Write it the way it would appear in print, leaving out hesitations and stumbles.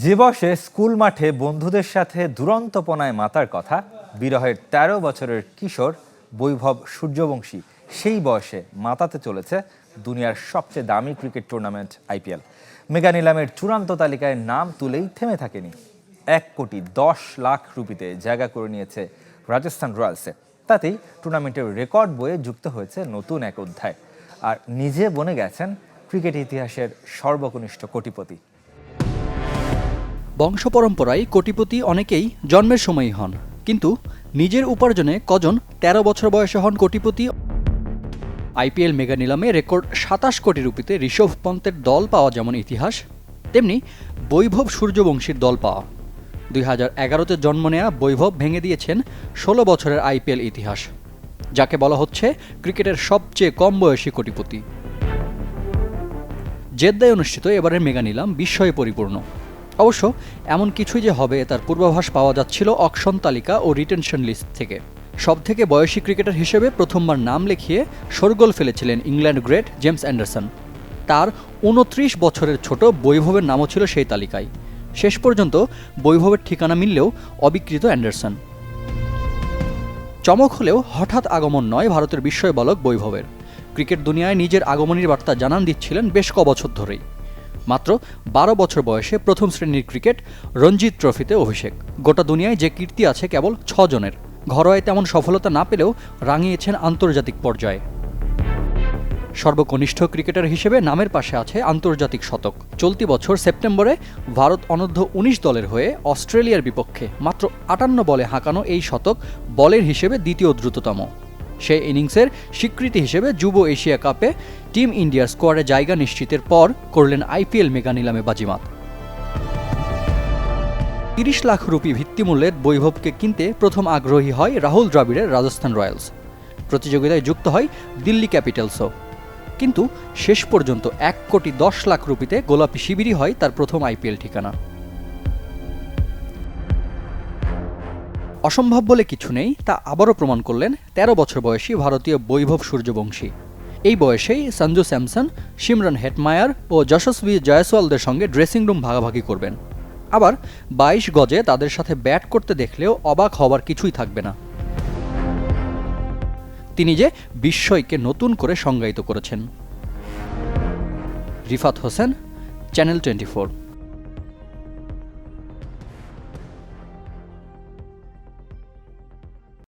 যে বয়সে স্কুল মাঠে বন্ধুদের সাথে দুরন্তপনায় মাতার কথা বিরহের ১৩ বছরের কিশোর বৈভব সূর্যবংশী সেই বয়সে মাতাতে চলেছে দুনিয়ার সবচেয়ে দামি ক্রিকেট টুর্নামেন্ট আইপিএল। মেগা নিলামের চূড়ান্ত তালিকায় নাম তুলেই থেমে থাকেনি। ১,১০,০০,০০০ রুপিতে জায়গা করে নিয়েছে রাজস্থান রয়্যালসে। তাতেই টুর্নামেন্টের রেকর্ড বইয়ে যুক্ত হয়েছে নতুন এক অধ্যায়, আর নিজে বনে গেছেন ক্রিকেট ইতিহাসের সর্বকনিষ্ঠ কোটিপতি। বংশ পরম্পরায় কোটিপতি অনেকেই জন্মের সময়ই হন, কিন্তু নিজের উপার্জনে কজন ১৩ বছর বয়সে হন কোটিপতি? আইপিএল মেগা নিলামে রেকর্ড ২৭ কোটি রুপিতে ঋষভ পন্তের দল পাওয়া যেমন ইতিহাস, তেমনি বৈভব সূর্যবংশীর দল পাওয়া। ২০১১তে জন্ম নেয়া বৈভব ভেঙে দিয়েছেন ১৬ বছরের আইপিএল ইতিহাস, যাকে বলা হচ্ছে ক্রিকেটের সবচেয়ে কম বয়সী কোটিপতি। জেদ্দায় অনুষ্ঠিত এবারের মেগা নিলাম বিস্ময়ে পরিপূর্ণ। অবশ্য এমন কিছুই যে হবে তার পূর্বাভাস পাওয়া যাচ্ছিল অকশন তালিকা ও রিটেনশন লিস্ট থেকে। সবথেকে বয়সী ক্রিকেটার হিসেবে প্রথমবার নাম লিখিয়ে শোরগোল ফেলেছিলেন ইংল্যান্ড গ্রেট জেমস অ্যান্ডারসন। তার ২৯ বছরের ছোট বৈভবের নামও ছিল সেই তালিকায়। শেষ পর্যন্ত বৈভবের ঠিকানা মিললেও অবিকৃত অ্যান্ডারসন। চমক হলেও হঠাৎ আগমন নয় ভারতের বিস্ময় বালক বৈভবের। ক্রিকেট দুনিয়ায় নিজের আগমনের বার্তা জানান দিচ্ছিলেন বেশ কবছর ধরেই। মাত্র ১২ বছর বয়সে প্রথম শ্রেণীর ক্রিকেট রঞ্জি ট্রফিতে অভিষেক। গোটা দুনিয়ায় যে কীর্তি আছে কেবল ৬ জনের। ঘরোয়ায় তেমন সফলতা না পেলেও রাঙিয়েছেন আন্তর্জাতিক পর্যায়ে। সর্বকনিষ্ঠ ক্রিকেটার হিসেবে নামের পাশে আছে আন্তর্জাতিক শতক। চলতি বছর সেপ্টেম্বরে ভারত অনূর্ধ্ব ১৯ দলের হয়ে অস্ট্রেলিয়ার বিপক্ষে মাত্র ৫৮ বলে হাঁকানো এই শতক বলের হিসেবে দ্বিতীয় দ্রুততম। সেই ইনিংসের স্বীকৃতি হিসেবে যুব এশিয়া কাপে টিম ইন্ডিয়ার স্কোয়াডে জায়গা নিশ্চিতের পর করলেন আইপিএল মেগা নিলামে বাজিমাত। ৩০ লাখ রুপি ভিত্তিমূল্যের বৈভবকে কিনতে প্রথম আগ্রহী হয় রাহুল দ্রাবিড়ের রাজস্থান রয়্যালস। প্রতিযোগিতায় যুক্ত হয় দিল্লি ক্যাপিটালসও। কিন্তু শেষ পর্যন্ত ১,১০,০০,০০০ রুপিতে গোলাপি শিবিরই হয় তার প্রথম আইপিএল ঠিকানা। অসম্ভব বলে কিছু নেই, তা আবারও প্রমাণ করলেন ১৩ বছর বয়সী ভারতীয় বৈভব সূর্যবংশী। এই বয়সেই সঞ্জু স্যামসন, সিমরন হেটমায়ার ও যশস্বী জয়সওয়ালদের সঙ্গে ড্রেসিং রুম ভাগাভাগি করবেন। আবার ২২ গজে তাদের সাথে ব্যাট করতে দেখলেও অবাক হবার কিছুই থাকবে না। তিনি যে বিস্ময়কে নতুন করে সংজ্ঞায়িত করেছেন। রিফাত হোসেন, চ্যানেল 24।